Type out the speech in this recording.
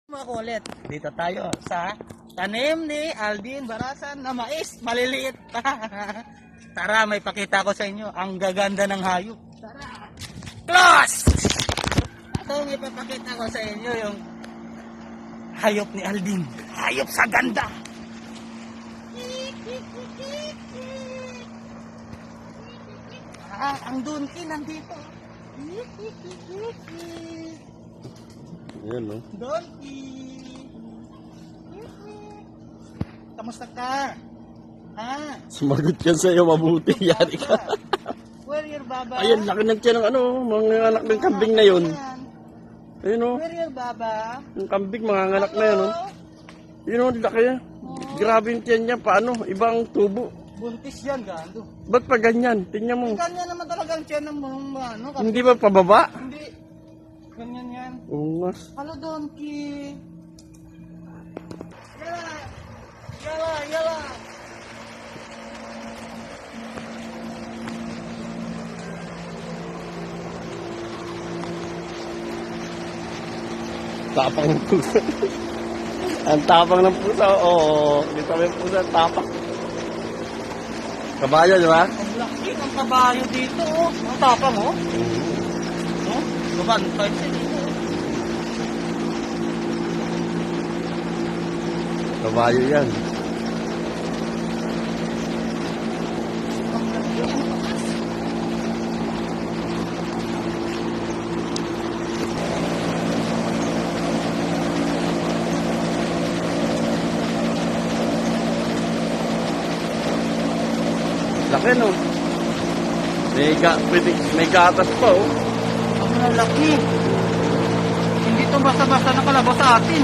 Makulit. Dito tayo sa tanim ni Aldin Barasan na mais. Maliliit pa. Tara, may pakita ko sa inyo ang gaganda ng hayop. Tara. Close! Ito, may papakita ko sa inyo yung hayop ni Aldin. Hayop sa ganda. Ang donkey nandito. Ayan, no? Donkey! Kamusta ka? Ha? Sumagot yan sa'yo, mabuti. Yari ka. Where your baba? Ayan, laki ng tiyan ng ano, mga anak ng kambing na yun. Ayun, no? Where your baba? Yung kambing, mga anak na yun, no? Yun, no? Laki yan. Grabe yung tiyan niya. Paano? Ibang tubo. Buntis yan, gando. Ba't pa ganyan? Tingnan mo. Ganyan naman talagang tiyan ng mga ano. Kasi Hindi ba pababa? hindi. Ganyan yan. Oo nga. Hello, donkey. Yala! Yala! Yala! Tapang ng pusa. Ang tapang ng pusa. Oo. Dito may pusa. Tapang. Kabayo, di ba? Ang laki ng kabayo dito, oh. Ang tapang, oh. Oh, gabantay siya dito. Kabayo yan. Ang laki, ang taas. Laki, no? May gatas pa, oh. Ang lalaki. Hindi ito basta-basta nakalabas sa atin.